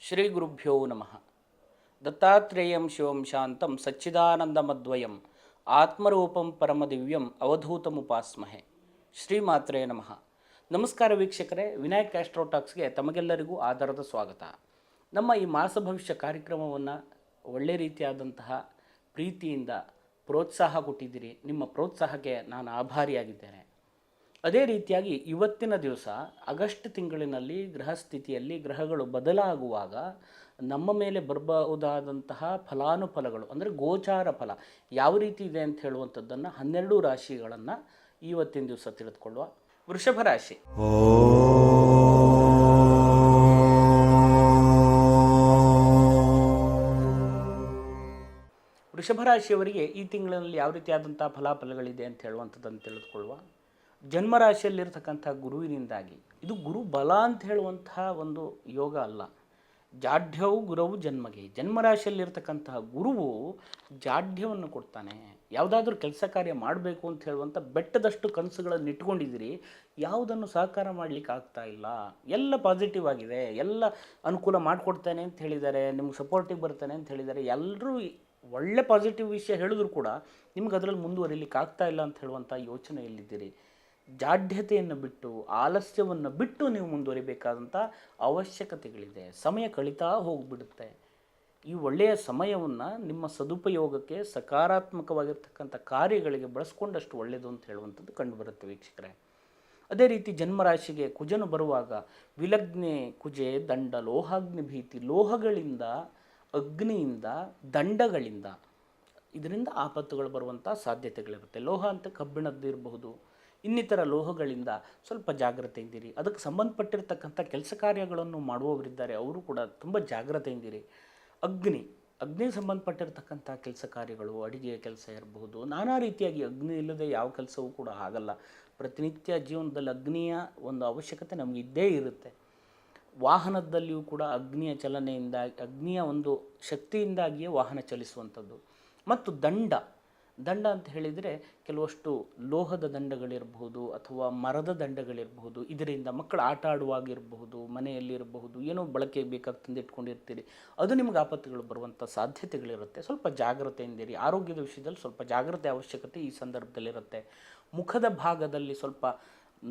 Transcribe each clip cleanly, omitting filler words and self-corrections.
ಶ್ರೀ ಗುರುಭ್ಯೋ ನಮಃ. ದತ್ತಾತ್ರೇಯಂ ಶಿವಂ ಶಾಂತಂ ಸಚ್ಚಿದಾನಂದಮದ್ವಯಂ ಆತ್ಮರೂಪಂ ಪರಮದಿವ್ಯಂ ಅವಧೂತಮುಪಾಸ್ಮಹೆ. ಶ್ರೀಮಾತ್ರೇ ನಮಃ. ನಮಸ್ಕಾರ ವೀಕ್ಷಕರೇ, ವಿನಾಯಕ್ ಆಸ್ಟ್ರೋಟಾಕ್ಸ್ಗೆ ತಮಗೆಲ್ಲರಿಗೂ ಆಧಾರದ ಸ್ವಾಗತ. ನಮ್ಮ ಈ ಮಾಸ ಭವಿಷ್ಯ ಕಾರ್ಯಕ್ರಮವನ್ನು ಒಳ್ಳೆ ರೀತಿಯಾದಂತಹ ಪ್ರೀತಿಯಿಂದ ಪ್ರೋತ್ಸಾಹ ಕೊಟ್ಟಿದ್ದೀರಿ. ನಿಮ್ಮ ಪ್ರೋತ್ಸಾಹಕ್ಕೆ ನಾನು ಆಭಾರಿಯಾಗಿದ್ದೇನೆ. ಅದೇ ರೀತಿಯಾಗಿ ಇವತ್ತಿನ ದಿವಸ ಆಗಸ್ಟ್ ತಿಂಗಳಿನಲ್ಲಿ ಗೃಹಸ್ಥಿತಿಯಲ್ಲಿ ಗ್ರಹಗಳು ಬದಲಾಗುವಾಗ ನಮ್ಮ ಮೇಲೆ ಬರಬಹುದಾದಂತಹ ಫಲಾನುಫಲಗಳು ಅಂದರೆ ಗೋಚಾರ ಫಲ ಯಾವ ರೀತಿ ಇದೆ ಅಂತ ಹೇಳುವಂಥದ್ದನ್ನು 12 ರಾಶಿಗಳನ್ನು ಇವತ್ತಿನ ದಿವಸ ತಿಳಿದುಕೊಳ್ಳುವ. ವೃಷಭ ರಾಶಿ. ವೃಷಭ ರಾಶಿಯವರಿಗೆ ಈ ತಿಂಗಳಿನಲ್ಲಿ ಯಾವ ರೀತಿಯಾದಂಥ ಫಲಾಫಲಗಳಿದೆ ಅಂತ ಹೇಳುವಂಥದ್ದನ್ನು ತಿಳಿದುಕೊಳ್ಳುವ. ಜನ್ಮರಾಶಿಯಲ್ಲಿರ್ತಕ್ಕಂಥ ಗುರುವಿನಿಂದಾಗಿ, ಇದು ಗುರು ಬಲ ಅಂತ ಹೇಳುವಂತಹ ಒಂದು ಯೋಗ ಅಲ್ಲ. ಜಾಢ್ಯವು ಗುರುವು ಜನ್ಮಗೆ. ಜನ್ಮರಾಶಿಯಲ್ಲಿರ್ತಕ್ಕಂತಹ ಗುರುವು ಜಾಢ್ಯವನ್ನು ಕೊಡ್ತಾನೆ. ಯಾವುದಾದ್ರೂ ಕೆಲಸ ಕಾರ್ಯ ಮಾಡಬೇಕು ಅಂತ ಹೇಳುವಂಥ ಬೆಟ್ಟದಷ್ಟು ಕನಸುಗಳನ್ನು ಇಟ್ಕೊಂಡಿದ್ದೀರಿ, ಯಾವುದನ್ನು ಸಹಕಾರ ಮಾಡಲಿಕ್ಕೆ ಆಗ್ತಾ ಇಲ್ಲ. ಎಲ್ಲ ಪಾಸಿಟಿವ್ ಆಗಿದೆ, ಎಲ್ಲ ಅನುಕೂಲ ಮಾಡಿಕೊಡ್ತಾನೆ ಅಂತ ಹೇಳಿದ್ದಾರೆ, ನಿಮ್ಗೆ ಸಪೋರ್ಟಿವ್ ಬರ್ತಾನೆ ಅಂತ ಹೇಳಿದ್ದಾರೆ. ಎಲ್ಲರೂ ಒಳ್ಳೆ ಪಾಸಿಟಿವ್ ವಿಷಯ ಹೇಳಿದ್ರು ಕೂಡ ನಿಮ್ಗೆ ಅದರಲ್ಲಿ ಮುಂದುವರಿಲಿಕ್ಕೆ ಆಗ್ತಾ ಇಲ್ಲ ಅಂತ ಹೇಳುವಂಥ ಯೋಚನೆಯಲ್ಲಿದ್ದೀರಿ. ಜಾಢ್ಯತೆಯನ್ನು ಬಿಟ್ಟು, ಆಲಸ್ಯವನ್ನು ಬಿಟ್ಟು ನೀವು ಮುಂದುವರಿಬೇಕಾದಂಥ ಅವಶ್ಯಕತೆಗಳಿದೆ. ಸಮಯ ಕಳೀತಾ ಹೋಗಿಬಿಡುತ್ತೆ. ಈ ಒಳ್ಳೆಯ ಸಮಯವನ್ನು ನಿಮ್ಮ ಸದುಪಯೋಗಕ್ಕೆ, ಸಕಾರಾತ್ಮಕವಾಗಿರ್ತಕ್ಕಂಥ ಕಾರ್ಯಗಳಿಗೆ ಬಳಸ್ಕೊಂಡಷ್ಟು ಒಳ್ಳೆಯದು ಅಂತ ಹೇಳುವಂಥದ್ದು ಕಂಡುಬರುತ್ತೆ ವೀಕ್ಷಕರೇ. ಅದೇ ರೀತಿ ಜನ್ಮರಾಶಿಗೆ ಕುಜನು ಬರುವಾಗ ವಿಲಗ್ನೆ ಕುಜೆ ದಂಡ ಲೋಹಾಗ್ನಿ ಭೀತಿ. ಲೋಹಗಳಿಂದ, ಅಗ್ನಿಯಿಂದ, ದಂಡಗಳಿಂದ ಇದರಿಂದ ಆಪತ್ತುಗಳು ಬರುವಂಥ ಸಾಧ್ಯತೆಗಳಿರುತ್ತೆ. ಲೋಹ ಅಂತ ಕಬ್ಬಿಣದ್ದು ಇರಬಹುದು, ಇನ್ನಿತರ ಲೋಹಗಳಿಂದ ಸ್ವಲ್ಪ ಜಾಗ್ರತೆಯಿಂದಿರಿ. ಅದಕ್ಕೆ ಸಂಬಂಧಪಟ್ಟಿರ್ತಕ್ಕಂಥ ಕೆಲಸ ಕಾರ್ಯಗಳನ್ನು ಮಾಡುವವರಿದ್ದಾರೆ, ಅವರು ಕೂಡ ತುಂಬ ಜಾಗ್ರತೆಯಿಂದಿರಿ. ಅಗ್ನಿಗೆ ಸಂಬಂಧಪಟ್ಟಿರ್ತಕ್ಕಂಥ ಕೆಲಸ ಕಾರ್ಯಗಳು, ಅಡಿಗೆಯ ಕೆಲಸ ಇರಬಹುದು, ನಾನಾ ರೀತಿಯಾಗಿ ಅಗ್ನಿ ಇಲ್ಲದೆ ಯಾವ ಕೆಲಸವೂ ಕೂಡ ಆಗಲ್ಲ. ಪ್ರತಿನಿತ್ಯ ಜೀವನದಲ್ಲಿ ಅಗ್ನಿಯ ಒಂದು ಅವಶ್ಯಕತೆ ನಮಗೆ ಇದ್ದೇ ಇರುತ್ತೆ. ವಾಹನದಲ್ಲಿಯೂ ಕೂಡ ಅಗ್ನಿಯ ಚಲನೆಯಿಂದ, ಅಗ್ನಿಯ ಒಂದು ಶಕ್ತಿಯಿಂದಾಗಿಯೇ ವಾಹನ ಚಲಿಸುವಂಥದ್ದು. ಮತ್ತು ದಂಡ ಅಂತ ಹೇಳಿದರೆ ಕೆಲವಷ್ಟು ಲೋಹದ ದಂಡಗಳಿರಬಹುದು ಅಥವಾ ಮರದ ದಂಡಗಳಿರಬಹುದು. ಇದರಿಂದ ಮಕ್ಕಳು ಆಟ ಆಡುವಾಗಿರಬಹುದು, ಮನೆಯಲ್ಲಿರಬಹುದು, ಏನೋ ಬಳಕೆ ಬೇಕಾಗಿ ತಂದಿಟ್ಕೊಂಡಿರ್ತೀರಿ, ಅದು ನಿಮಗೆ ಆಪತ್ತುಗಳು ಬರುವಂಥ ಸಾಧ್ಯತೆಗಳಿರುತ್ತೆ. ಸ್ವಲ್ಪ ಜಾಗ್ರತೆಯಿಂದಿರಿ. ಆರೋಗ್ಯದ ವಿಷಯದಲ್ಲಿ ಸ್ವಲ್ಪ ಜಾಗ್ರತೆ ಅವಶ್ಯಕತೆ ಈ ಸಂದರ್ಭದಲ್ಲಿರುತ್ತೆ. ಮುಖದ ಭಾಗದಲ್ಲಿ ಸ್ವಲ್ಪ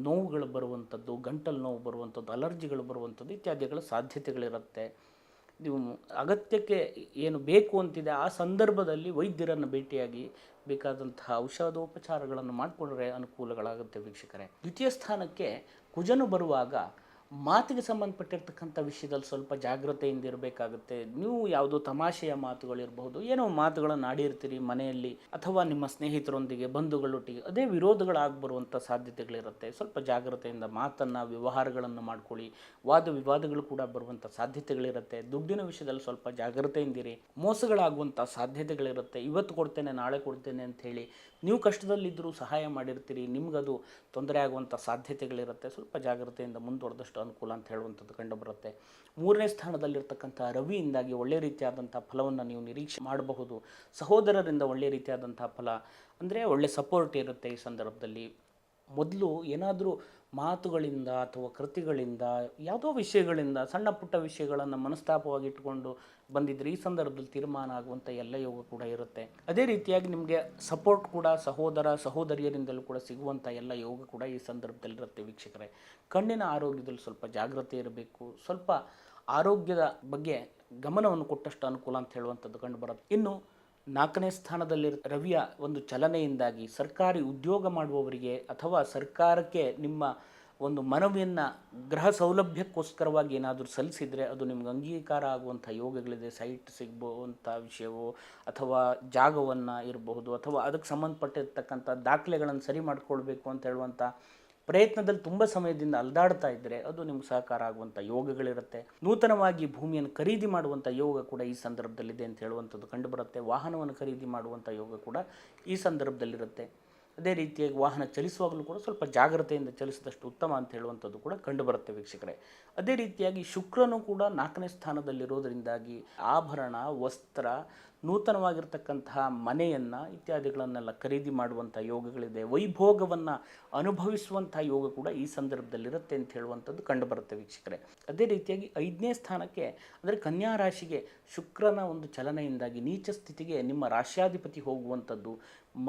ನೋವುಗಳು ಬರುವಂಥದ್ದು, ಗಂಟಲು ನೋವು ಬರುವಂಥದ್ದು, ಅಲರ್ಜಿಗಳು ಬರುವಂಥದ್ದು ಇತ್ಯಾದಿಗಳ ಸಾಧ್ಯತೆಗಳಿರುತ್ತೆ. ನೀವು ಅಗತ್ಯಕ್ಕೆ ಏನು ಬೇಕು ಅಂತಿದೆ ಆ ಸಂದರ್ಭದಲ್ಲಿ ವೈದ್ಯರನ್ನು ಭೇಟಿಯಾಗಿ ಬೇಕಾದಂತಹ ಔಷಧೋಪಚಾರಗಳನ್ನು ಮಾಡಿಕೊಂಡ್ರೆ ಅನುಕೂಲಗಳಾಗುತ್ತೆ ವೀಕ್ಷಕರೇ. ದ್ವಿತೀಯ ಸ್ಥಾನಕ್ಕೆ ಕುಜನು ಬರುವಾಗ ಮಾತಿಗೆ ಸಂಬಂಧಪಟ್ಟಿರ್ತಕ್ಕಂಥ ವಿಷಯದಲ್ಲಿ ಸ್ವಲ್ಪ ಜಾಗ್ರತೆಯಿಂದ ಇರಬೇಕಾಗುತ್ತೆ. ನೀವು ಯಾವುದೋ ತಮಾಷೆಯ ಮಾತುಗಳಿರಬಹುದು, ಏನೋ ಮಾತುಗಳನ್ನು ಆಡಿರ್ತೀರಿ ಮನೆಯಲ್ಲಿ ಅಥವಾ ನಿಮ್ಮ ಸ್ನೇಹಿತರೊಂದಿಗೆ, ಬಂಧುಗಳೊಟ್ಟಿಗೆ, ಅದೇ ವಿರೋಧಗಳಾಗ್ಬರುವಂಥ ಸಾಧ್ಯತೆಗಳಿರುತ್ತೆ. ಸ್ವಲ್ಪ ಜಾಗ್ರತೆಯಿಂದ ಮಾತನ್ನು, ವ್ಯವಹಾರಗಳನ್ನು ಮಾಡ್ಕೊಳ್ಳಿ. ವಾದ ವಿವಾದಗಳು ಕೂಡ ಬರುವಂಥ ಸಾಧ್ಯತೆಗಳಿರುತ್ತೆ. ದುಡ್ಡಿನ ವಿಷಯದಲ್ಲಿ ಸ್ವಲ್ಪ ಜಾಗ್ರತೆಯಿಂದಿರಿ. ಮೋಸಗಳಾಗುವಂಥ ಸಾಧ್ಯತೆಗಳಿರುತ್ತೆ. ಇವತ್ತು ಕೊಡ್ತೇನೆ, ನಾಳೆ ಕೊಡ್ತೇನೆ ಅಂಥೇಳಿ ನೀವು ಕಷ್ಟದಲ್ಲಿದ್ದರೂ ಸಹಾಯ ಮಾಡಿರ್ತೀರಿ, ನಿಮಗದು ತೊಂದರೆ ಆಗುವಂಥ ಸಾಧ್ಯತೆಗಳಿರುತ್ತೆ. ಸ್ವಲ್ಪ ಜಾಗ್ರತೆಯಿಂದ ಮುಂದುವರೆದಷ್ಟು ಅನುಕೂಲ ಅಂತ ಹೇಳುವಂಥದ್ದು ಕಂಡುಬರುತ್ತೆ. 3ನೇ ಸ್ಥಾನದಲ್ಲಿರ್ತಕ್ಕಂಥ ರವಿಯಿಂದಾಗಿ ಒಳ್ಳೆ ರೀತಿಯಾದಂಥ ಫಲವನ್ನು ನೀವು ನಿರೀಕ್ಷೆ ಮಾಡಬಹುದು. ಸಹೋದರರಿಂದ ಒಳ್ಳೆ ರೀತಿಯಾದಂಥ ಫಲ ಅಂದರೆ ಒಳ್ಳೆ ಸಪೋರ್ಟ್ ಇರುತ್ತೆ ಈ ಸಂದರ್ಭದಲ್ಲಿ. ಮೊದಲು ಏನಾದರೂ ಮಾತುಗಳಿಂದ ಅಥವಾ ಕೃತಿಗಳಿಂದ, ಯಾವುದೋ ವಿಷಯಗಳಿಂದ, ಸಣ್ಣ ಪುಟ್ಟ ವಿಷಯಗಳನ್ನು ಮನಸ್ತಾಪವಾಗಿ ಇಟ್ಟುಕೊಂಡು ಬಂದಿದ್ದರೆ ಈ ಸಂದರ್ಭದಲ್ಲಿ ತೀರ್ಮಾನ ಆಗುವಂಥ ಎಲ್ಲ ಯೋಗ ಕೂಡ ಇರುತ್ತೆ. ಅದೇ ರೀತಿಯಾಗಿ ನಿಮಗೆ ಸಪೋರ್ಟ್ ಕೂಡ ಸಹೋದರ ಸಹೋದರಿಯರಿಂದಲೂ ಕೂಡ ಸಿಗುವಂಥ ಎಲ್ಲ ಯೋಗ ಕೂಡ ಈ ಸಂದರ್ಭದಲ್ಲಿರುತ್ತೆ ವೀಕ್ಷಕರೇ. ಕಣ್ಣಿನ ಆರೋಗ್ಯದಲ್ಲಿ ಸ್ವಲ್ಪ ಜಾಗ್ರತೆ ಇರಬೇಕು. ಸ್ವಲ್ಪ ಆರೋಗ್ಯದ ಬಗ್ಗೆ ಗಮನವನ್ನು ಕೊಟ್ಟಷ್ಟು ಅನುಕೂಲ ಅಂತ ಹೇಳುವಂಥದ್ದು ಕಂಡುಬರುತ್ತೆ. ಇನ್ನು 4ನೇ ಸ್ಥಾನದಲ್ಲಿ ರವಿಯ ಒಂದು ಚಲನೆಯಿಂದಾಗಿ ಸರ್ಕಾರಿ ಉದ್ಯೋಗ ಮಾಡುವವರಿಗೆ ಅಥವಾ ಸರ್ಕಾರಕ್ಕೆ ನಿಮ್ಮ ಒಂದು ಮನವಿಯನ್ನು ಗೃಹ ಸೌಲಭ್ಯಕ್ಕೋಸ್ಕರವಾಗಿ ಏನಾದರೂ ಸಲ್ಲಿಸಿದರೆ ಅದು ನಿಮ್ಗೆ ಅಂಗೀಕಾರ ಆಗುವಂಥ ಯೋಗಗಳಿದೆ. ಸೈಟ್ ಸಿಗ್ಬೋವಂಥ ವಿಷಯವೋ ಅಥವಾ ಜಾಗವನ್ನು ಇರಬಹುದು ಅಥವಾ ಅದಕ್ಕೆ ಸಂಬಂಧಪಟ್ಟಿರ್ತಕ್ಕಂಥ ದಾಖಲೆಗಳನ್ನು ಸರಿ ಮಾಡಿಕೊಳ್ಬೇಕು ಅಂತ ಹೇಳುವಂಥ ಪ್ರಯತ್ನದಲ್ಲಿ ತುಂಬ ಸಮಯದಿಂದ ಅಲ್ದಾಡ್ತಾ ಇದ್ದರೆ ಅದು ನಿಮ್ಗೆ ಸಹಕಾರ ಆಗುವಂಥ ಯೋಗಗಳಿರುತ್ತೆ. ನೂತನವಾಗಿ ಭೂಮಿಯನ್ನು ಖರೀದಿ ಮಾಡುವಂಥ ಯೋಗ ಕೂಡ ಈ ಸಂದರ್ಭದಲ್ಲಿದೆ ಅಂತ ಹೇಳುವಂಥದ್ದು ಕಂಡುಬರುತ್ತೆ. ವಾಹನವನ್ನು ಖರೀದಿ ಮಾಡುವಂಥ ಯೋಗ ಕೂಡ ಈ ಸಂದರ್ಭದಲ್ಲಿರುತ್ತೆ. ಅದೇ ರೀತಿಯಾಗಿ ವಾಹನ ಚಲಿಸುವಾಗಲೂ ಕೂಡ ಸ್ವಲ್ಪ ಜಾಗ್ರತೆಯಿಂದ ಚಲಿಸಿದಷ್ಟು ಉತ್ತಮ ಅಂತ ಹೇಳುವಂಥದ್ದು ಕೂಡ ಕಂಡುಬರುತ್ತೆ ವೀಕ್ಷಕರೇ. ಅದೇ ರೀತಿಯಾಗಿ ಶುಕ್ರನು ಕೂಡ 4ನೇ ಸ್ಥಾನದಲ್ಲಿರೋದರಿಂದಾಗಿ ಆಭರಣ, ವಸ್ತ್ರ, ನೂತನವಾಗಿರ್ತಕ್ಕಂತಹ ಮನೆಯನ್ನು ಇತ್ಯಾದಿಗಳನ್ನೆಲ್ಲ ಖರೀದಿ ಮಾಡುವಂಥ ಯೋಗಗಳಿದೆ. ವೈಭೋಗವನ್ನು ಅನುಭವಿಸುವಂಥ ಯೋಗ ಕೂಡ ಈ ಸಂದರ್ಭದಲ್ಲಿರುತ್ತೆ ಅಂತ ಹೇಳುವಂಥದ್ದು ಕಂಡುಬರುತ್ತೆ ವೀಕ್ಷಕರೇ. ಅದೇ ರೀತಿಯಾಗಿ 5ನೇ ಸ್ಥಾನಕ್ಕೆ ಅಂದರೆ ಕನ್ಯಾ ರಾಶಿಗೆ ಶುಕ್ರನ ಒಂದು ಚಲನೆಯಿಂದಾಗಿ ನೀಚ ಸ್ಥಿತಿಗೆ ನಿಮ್ಮ ರಾಶ್ಯಾಧಿಪತಿ ಹೋಗುವಂಥದ್ದು,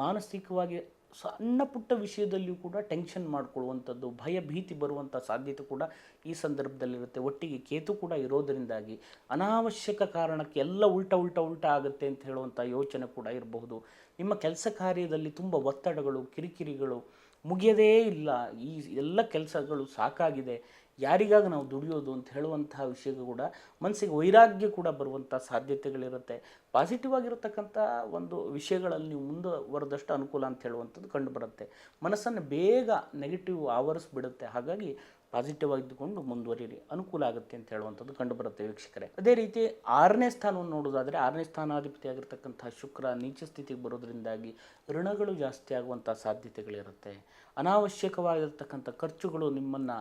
ಮಾನಸಿಕವಾಗಿ ಸಣ್ಣ ಪುಟ್ಟ ವಿಷಯದಲ್ಲಿಯೂ ಕೂಡ ಟೆನ್ಷನ್ ಮಾಡ್ಕೊಳ್ಳುವಂಥದ್ದು, ಭಯ ಭೀತಿ ಬರುವಂಥ ಸಾಧ್ಯತೆ ಕೂಡ ಈ ಸಂದರ್ಭದಲ್ಲಿರುತ್ತೆ. ಒಟ್ಟಿಗೆ ಕೇತು ಕೂಡ ಇರೋದರಿಂದಾಗಿ ಅನಾವಶ್ಯಕ ಕಾರಣಕ್ಕೆ ಎಲ್ಲ ಉಲ್ಟಾ ಆಗುತ್ತೆ ಅಂತ ಹೇಳುವಂಥ ಯೋಚನೆ ಕೂಡ ಇರಬಹುದು. ನಿಮ್ಮ ಕೆಲಸ ಕಾರ್ಯದಲ್ಲಿ ತುಂಬ ಒತ್ತಡಗಳು, ಕಿರಿಕಿರಿಗಳು ಮುಗಿಯದೇ ಇಲ್ಲ, ಈ ಎಲ್ಲ ಕೆಲಸಗಳು ಸಾಕಾಗಿದೆ, ಯಾರಿಗಾಗ ನಾವು ದುಡಿಯೋದು ಅಂತ ಹೇಳುವಂತಹ ವಿಷಯಗಳು ಕೂಡ ಮನಸ್ಸಿಗೆ ವೈರಾಗ್ಯ ಕೂಡ ಬರುವಂಥ ಸಾಧ್ಯತೆಗಳಿರುತ್ತೆ. ಪಾಸಿಟಿವ್ ಆಗಿರತಕ್ಕಂಥ ಒಂದು ವಿಷಯಗಳಲ್ಲಿ ನೀವು ಮುಂದುವರೆದಷ್ಟು ಅನುಕೂಲ ಅಂತ ಹೇಳುವಂಥದ್ದು ಕಂಡುಬರುತ್ತೆ. ಮನಸ್ಸನ್ನು ಬೇಗ ನೆಗೆಟಿವ್ ಆವರಿಸ್ಬಿಡುತ್ತೆ. ಹಾಗಾಗಿ ಪಾಸಿಟಿವ್ ಆಗಿದ್ದುಕೊಂಡು ಮುಂದುವರಿಯಿರಿ, ಅನುಕೂಲ ಆಗುತ್ತೆ ಅಂತ ಹೇಳುವಂಥದ್ದು ಕಂಡುಬರುತ್ತೆ ವೀಕ್ಷಕರೇ. ಅದೇ ರೀತಿ 6ನೇ ಸ್ಥಾನವನ್ನು ನೋಡೋದಾದರೆ 6ನೇ ಸ್ಥಾನಾಧಿಪತಿ ಆಗಿರ್ತಕ್ಕಂಥ ಶುಕ್ರ ನೀಚ ಸ್ಥಿತಿಗೆ ಬರೋದ್ರಿಂದಾಗಿ ಋಣಗಳು ಜಾಸ್ತಿ ಆಗುವಂಥ ಸಾಧ್ಯತೆಗಳಿರುತ್ತೆ. ಅನಾವಶ್ಯಕವಾಗಿರ್ತಕ್ಕಂಥ ಖರ್ಚುಗಳು ನಿಮ್ಮನ್ನು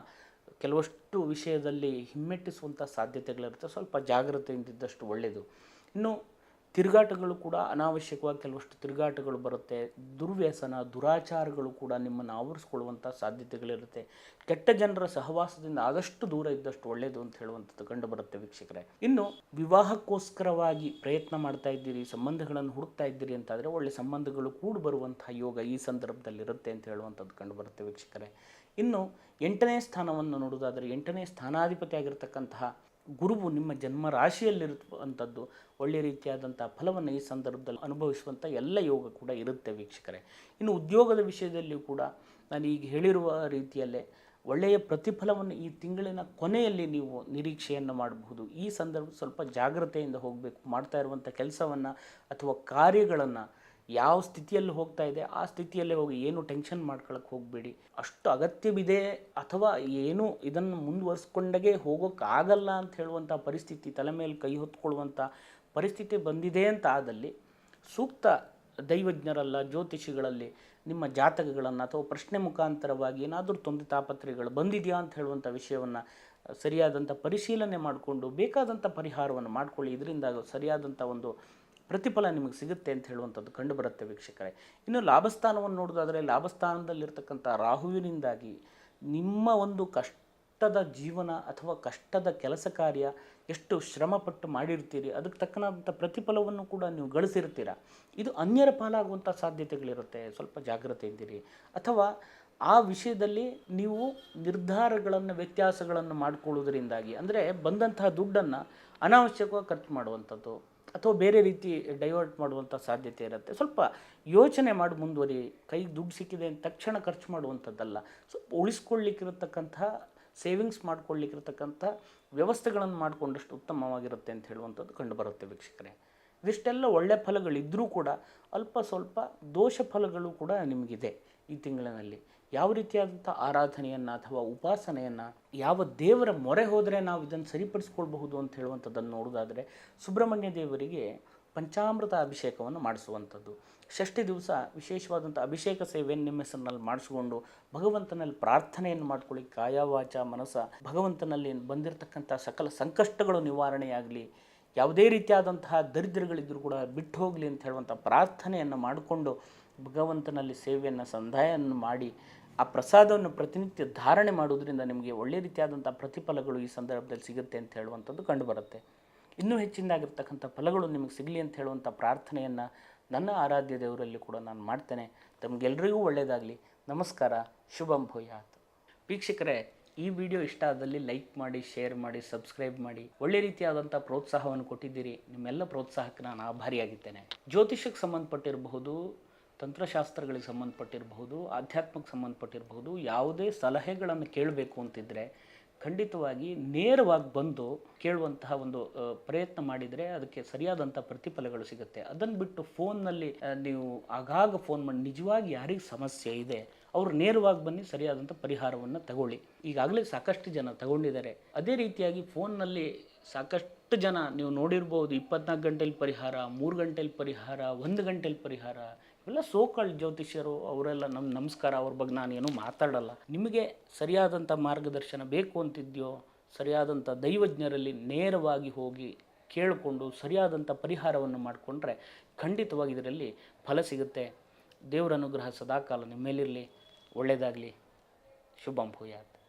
ಕೆಲವಷ್ಟು ವಿಷಯದಲ್ಲಿ ಹಿಮ್ಮೆಟ್ಟಿಸುವಂಥ ಸಾಧ್ಯತೆಗಳಿರುತ್ತೆ. ಸ್ವಲ್ಪ ಜಾಗ್ರತೆಯಿಂದಿದ್ದಷ್ಟು ಒಳ್ಳೆಯದು. ಇನ್ನು ತಿರುಗಾಟಗಳು ಕೂಡ ಅನಾವಶ್ಯಕವಾಗಿ ಕೆಲವಷ್ಟು ತಿರುಗಾಟಗಳು ಬರುತ್ತೆ. ದುರ್ವ್ಯಸನ, ದುರಾಚಾರಗಳು ಕೂಡ ನಿಮ್ಮನ್ನು ಆವರಿಸ್ಕೊಳ್ಳುವಂಥ ಸಾಧ್ಯತೆಗಳಿರುತ್ತೆ. ಕೆಟ್ಟ ಜನರ ಸಹವಾಸದಿಂದ ಆದಷ್ಟು ದೂರ ಇದ್ದಷ್ಟು ಒಳ್ಳೆಯದು ಅಂತ ಹೇಳುವಂಥದ್ದು ಕಂಡುಬರುತ್ತೆ ವೀಕ್ಷಕರೇ. ಇನ್ನು ವಿವಾಹಕ್ಕೋಸ್ಕರವಾಗಿ ಪ್ರಯತ್ನ ಮಾಡ್ತಾ ಇದ್ದೀರಿ, ಸಂಬಂಧಗಳನ್ನು ಹುಡುಕ್ತಾ ಇದ್ದೀರಿ ಅಂತಾದರೆ ಒಳ್ಳೆ ಸಂಬಂಧಗಳು ಕೂಡಿ ಬರುವಂಥ ಯೋಗ ಈ ಸಂದರ್ಭದಲ್ಲಿರುತ್ತೆ ಅಂತ ಹೇಳುವಂಥದ್ದು ಕಂಡುಬರುತ್ತೆ ವೀಕ್ಷಕರೇ. ಇನ್ನು 8ನೇ ಸ್ಥಾನವನ್ನು ನೋಡೋದಾದರೆ 8ನೇ ಸ್ಥಾನಾಧಿಪತಿ ಆಗಿರತಕ್ಕಂತಹ ಗುರುವು ನಿಮ್ಮ ಜನ್ಮ ರಾಶಿಯಲ್ಲಿರುವಂಥದ್ದು ಒಳ್ಳೆಯ ರೀತಿಯಾದಂಥ ಫಲವನ್ನು ಈ ಸಂದರ್ಭದಲ್ಲಿ ಅನುಭವಿಸುವಂಥ ಎಲ್ಲ ಯೋಗ ಕೂಡ ಇರುತ್ತೆ ವೀಕ್ಷಕರೇ. ಇನ್ನು ಉದ್ಯೋಗದ ವಿಷಯದಲ್ಲಿಯೂ ಕೂಡ ನಾನು ಈಗ ಹೇಳಿರುವ ರೀತಿಯಲ್ಲೇ ಒಳ್ಳೆಯ ಪ್ರತಿಫಲವನ್ನು ಈ ತಿಂಗಳಿನ ಕೊನೆಯಲ್ಲಿ ನೀವು ನಿರೀಕ್ಷೆಯನ್ನು ಮಾಡಬಹುದು. ಈ ಸಂದರ್ಭ ಸ್ವಲ್ಪ ಜಾಗ್ರತೆಯಿಂದ ಹೋಗಬೇಕು. ಮಾಡ್ತಾ ಇರುವಂಥ ಕೆಲಸವನ್ನು ಅಥವಾ ಕಾರ್ಯಗಳನ್ನು ಯಾವ ಸ್ಥಿತಿಯಲ್ಲಿ ಹೋಗ್ತಾ ಇದೆ ಆ ಸ್ಥಿತಿಯಲ್ಲೇ ಹೋಗಿ, ಏನು ಟೆನ್ಷನ್ ಮಾಡ್ಕೊಳ್ಳೋಕ್ಕೆ ಹೋಗಬೇಡಿ. ಅಷ್ಟು ಅಗತ್ಯವಿದೆ ಅಥವಾ ಏನು ಇದನ್ನು ಮುಂದುವರಿಸ್ಕೊಂಡಾಗೆ ಹೋಗೋಕ್ಕಾಗಲ್ಲ ಅಂತ ಹೇಳುವಂಥ ಪರಿಸ್ಥಿತಿ, ತಲೆ ಮೇಲೆ ಕೈ ಹೊತ್ಕೊಳ್ಳುವಂಥ ಪರಿಸ್ಥಿತಿ ಬಂದಿದೆ ಅಂತ ಆದಲ್ಲಿ ಸೂಕ್ತ ದೈವಜ್ಞರಲ್ಲ ಜ್ಯೋತಿಷಿಗಳಲ್ಲಿ ನಿಮ್ಮ ಜಾತಕಗಳನ್ನು ಅಥವಾ ಪ್ರಶ್ನೆ ಮುಖಾಂತರವಾಗಿ ಏನಾದರೂ ತೊಂದರೆ ತಾಪತ್ರೆಗಳು ಬಂದಿದೆಯಾ ಅಂತ ಹೇಳುವಂಥ ವಿಷಯವನ್ನು ಸರಿಯಾದಂಥ ಪರಿಶೀಲನೆ ಮಾಡಿಕೊಂಡು ಬೇಕಾದಂಥ ಪರಿಹಾರವನ್ನು ಮಾಡಿಕೊಳ್ಳಿ. ಇದರಿಂದ ಸರಿಯಾದಂಥ ಒಂದು ಪ್ರತಿಫಲ ನಿಮಗೆ ಸಿಗುತ್ತೆ ಅಂತ ಹೇಳುವಂಥದ್ದು ಕಂಡುಬರುತ್ತೆ ವೀಕ್ಷಕರೇ. ಇನ್ನು ಲಾಭಸ್ಥಾನವನ್ನು ನೋಡೋದಾದರೆ ಲಾಭಸ್ಥಾನದಲ್ಲಿರ್ತಕ್ಕಂಥ ರಾಹುವಿನಿಂದಾಗಿ ನಿಮ್ಮ ಒಂದು ಕಷ್ಟದ ಜೀವನ ಅಥವಾ ಕಷ್ಟದ ಕೆಲಸ ಕಾರ್ಯ ಎಷ್ಟು ಶ್ರಮಪಟ್ಟು ಮಾಡಿರ್ತೀರಿ ಅದಕ್ಕೆ ತಕ್ಕನಾದಂಥ ಪ್ರತಿಫಲವನ್ನು ಕೂಡ ನೀವು ಗಳಿಸಿರ್ತೀರ. ಇದು ಅನ್ಯರ ಪಾಲಾಗುವಂಥ ಸಾಧ್ಯತೆಗಳಿರುತ್ತೆ. ಸ್ವಲ್ಪ ಜಾಗ್ರತೆ ಇದ್ದೀರಿ. ಅಥವಾ ಆ ವಿಷಯದಲ್ಲಿ ನೀವು ನಿರ್ಧಾರಗಳನ್ನು ವ್ಯತ್ಯಾಸಗಳನ್ನು ಮಾಡಿಕೊಳ್ಳೋದ್ರಿಂದಾಗಿ, ಅಂದರೆ ಬಂದಂತಹ ದುಡ್ಡನ್ನು ಅನಾವಶ್ಯಕವಾಗಿ ಖರ್ಚು ಮಾಡುವಂಥದ್ದು ಅಥವಾ ಬೇರೆ ರೀತಿ ಡೈವರ್ಟ್ ಮಾಡುವಂಥ ಸಾಧ್ಯತೆ ಇರುತ್ತೆ. ಸ್ವಲ್ಪ ಯೋಚನೆ ಮಾಡಿ ಮುಂದುವರಿ. ಕೈಗೆ ದುಡ್ಡು ಸಿಕ್ಕಿದೆ ಅಂತ ತಕ್ಷಣ ಖರ್ಚು ಮಾಡುವಂಥದ್ದಲ್ಲ. ಸ್ವಲ್ಪ ಉಳಿಸ್ಕೊಳ್ಳಿಕ್ಕಿರತಕ್ಕಂಥ ಸೇವಿಂಗ್ಸ್ ಮಾಡ್ಕೊಳ್ಳಿಕ್ಕಿರತಕ್ಕಂಥ ವ್ಯವಸ್ಥೆಗಳನ್ನು ಮಾಡಿಕೊಂಡಷ್ಟು ಉತ್ತಮವಾಗಿರುತ್ತೆ ಅಂತ ಹೇಳುವಂಥದ್ದು ಕಂಡುಬರುತ್ತೆ ವೀಕ್ಷಕರೇ. ಇದಿಷ್ಟೆಲ್ಲ ಒಳ್ಳೆಯ ಫಲಗಳಿದ್ದರೂ ಕೂಡ ಅಲ್ಪ ಸ್ವಲ್ಪ ದೋಷ ಫಲಗಳು ಕೂಡ ನಿಮಗಿದೆ ಈ ತಿಂಗಳಿನಲ್ಲಿ. ಯಾವ ರೀತಿಯಾದಂಥ ಆರಾಧನೆಯನ್ನು ಅಥವಾ ಉಪಾಸನೆಯನ್ನು, ಯಾವ ದೇವರ ಮೊರೆ ಹೋದರೆ ನಾವು ಇದನ್ನು ಸರಿಪಡಿಸ್ಕೊಳ್ಬಹುದು ಅಂತ ಹೇಳುವಂಥದ್ದನ್ನು ನೋಡೋದಾದರೆ ಸುಬ್ರಹ್ಮಣ್ಯ ದೇವರಿಗೆ ಪಂಚಾಮೃತ ಅಭಿಷೇಕವನ್ನು ಮಾಡಿಸುವಂಥದ್ದು, ಷಷ್ಠಿ ದಿವಸ ವಿಶೇಷವಾದಂಥ ಅಭಿಷೇಕ ಸೇವೆಯನ್ನು ನಿಮ್ಮ ಹೆಸರಿನಲ್ಲಿ ಮಾಡಿಸ್ಕೊಂಡು ಭಗವಂತನಲ್ಲಿ ಪ್ರಾರ್ಥನೆಯನ್ನು ಮಾಡ್ಕೊಳ್ಳಿ. ಕಾಯ ವಾಚ ಮನಸ ಭಗವಂತನಲ್ಲಿ ಬಂದಿರತಕ್ಕಂಥ ಸಕಲ ಸಂಕಷ್ಟಗಳು ನಿವಾರಣೆಯಾಗಲಿ, ಯಾವುದೇ ರೀತಿಯಾದಂತಹ ದರಿದ್ರಗಳಿದ್ದರೂ ಕೂಡ ಬಿಟ್ಟು ಹೋಗಲಿ ಅಂತ ಹೇಳುವಂಥ ಪ್ರಾರ್ಥನೆಯನ್ನು ಮಾಡಿಕೊಂಡು ಭಗವಂತನಲ್ಲಿ ಸೇವೆಯನ್ನು ಸಂಧಾಯವನ್ನು ಮಾಡಿ ಆ ಪ್ರಸಾದವನ್ನು ಪ್ರತಿನಿತ್ಯ ಧಾರಣೆ ಮಾಡುವುದರಿಂದ ನಿಮಗೆ ಒಳ್ಳೆಯ ರೀತಿಯಾದಂಥ ಪ್ರತಿಫಲಗಳು ಈ ಸಂದರ್ಭದಲ್ಲಿ ಸಿಗುತ್ತೆ ಅಂತ ಹೇಳುವಂಥದ್ದು ಕಂಡುಬರುತ್ತೆ. ಇನ್ನೂ ಹೆಚ್ಚಿನದಾಗಿರ್ತಕ್ಕಂಥ ಫಲಗಳು ನಿಮಗೆ ಸಿಗಲಿ ಅಂತ ಹೇಳುವಂಥ ಪ್ರಾರ್ಥನೆಯನ್ನು ನನ್ನ ಆರಾಧ್ಯ ದೇವರಲ್ಲಿ ಕೂಡ ನಾನು ಮಾಡ್ತೇನೆ. ತಮಗೆಲ್ಲರಿಗೂ ಒಳ್ಳೆಯದಾಗಲಿ. ನಮಸ್ಕಾರ. ಶುಭಂ ಭೂಯಾತ್. ವೀಕ್ಷಕರೇ, ಈ ವಿಡಿಯೋ ಇಷ್ಟ ಆದಲ್ಲಿ ಲೈಕ್ ಮಾಡಿ, ಶೇರ್ ಮಾಡಿ, ಸಬ್ಸ್ಕ್ರೈಬ್ ಮಾಡಿ. ಒಳ್ಳೆ ರೀತಿಯಾದಂಥ ಪ್ರೋತ್ಸಾಹವನ್ನು ಕೊಟ್ಟಿದ್ದೀರಿ. ನಿಮ್ಮೆಲ್ಲ ಪ್ರೋತ್ಸಾಹಕ್ಕೆ ನಾನು ಆಭಾರಿಯಾಗಿದ್ದೇನೆ. ಜ್ಯೋತಿಷಕ್ಕೆ ಸಂಬಂಧಪಟ್ಟಿರಬಹುದು, ತಂತ್ರಶಾಸ್ತ್ರಗಳಿಗೆ ಸಂಬಂಧಪಟ್ಟಿರಬಹುದು, ಆಧ್ಯಾತ್ಮಕ್ಕೆ ಸಂಬಂಧಪಟ್ಟಿರಬಹುದು, ಯಾವುದೇ ಸಲಹೆಗಳನ್ನು ಕೇಳಬೇಕು ಅಂತಿದ್ದರೆ ಖಂಡಿತವಾಗಿ ನೇರವಾಗಿ ಬಂದು ಕೇಳುವಂತಹ ಒಂದು ಪ್ರಯತ್ನ ಮಾಡಿದರೆ ಅದಕ್ಕೆ ಸರಿಯಾದಂಥ ಪ್ರತಿಫಲಗಳು ಸಿಗುತ್ತೆ. ಅದನ್ನು ಬಿಟ್ಟು ಫೋನ್ನಲ್ಲಿ ನೀವು ಆಗಾಗ ಫೋನ್ ಮಾಡಿ ನಿಜವಾಗಿ ಯಾರಿಗೆ ಸಮಸ್ಯೆ ಇದೆ ಅವರು ನೇರವಾಗಿ ಬನ್ನಿ, ಸರಿಯಾದಂಥ ಪರಿಹಾರವನ್ನು ತಗೊಳ್ಳಿ. ಈಗಾಗಲೇ ಸಾಕಷ್ಟು ಜನ ತಗೊಂಡಿದ್ದಾರೆ. ಅದೇ ರೀತಿಯಾಗಿ ಫೋನ್ನಲ್ಲಿ ಸಾಕಷ್ಟು ಜನ ನೀವು ನೋಡಿರ್ಬೋದು, 24 ಗಂಟೆಲಿ ಪರಿಹಾರ, 3 ಗಂಟೆಲಿ ಪರಿಹಾರ, 1 ಗಂಟೆಲಿ ಪರಿಹಾರ, ಇವೆಲ್ಲ ಸೋಕಾಳ್ ಜ್ಯೋತಿಷ್ಯರು ಅವರೆಲ್ಲ ನಮಸ್ಕಾರ, ಅವ್ರ ಬಗ್ಗೆ ನಾನು ಏನೂ ಮಾತಾಡಲ್ಲ. ನಿಮಗೆ ಸರಿಯಾದಂಥ ಮಾರ್ಗದರ್ಶನ ಬೇಕು ಅಂತಿದೆಯೋ, ಸರಿಯಾದಂಥ ದೈವಜ್ಞರಲ್ಲಿ ನೇರವಾಗಿ ಹೋಗಿ ಕೇಳಿಕೊಂಡು ಸರಿಯಾದಂಥ ಪರಿಹಾರವನ್ನು ಮಾಡಿಕೊಂಡ್ರೆ ಖಂಡಿತವಾಗಿ ಇದರಲ್ಲಿ ಫಲ ಸಿಗುತ್ತೆ. ದೇವರ ಅನುಗ್ರಹ ಸದಾಕಾಲ ನಿಮ್ಮ ಮೇಲಿರಲಿ. ಒಳ್ಳೆಯದಾಗಲಿ. ಶುಭಂ ಭೂಯಾತ್.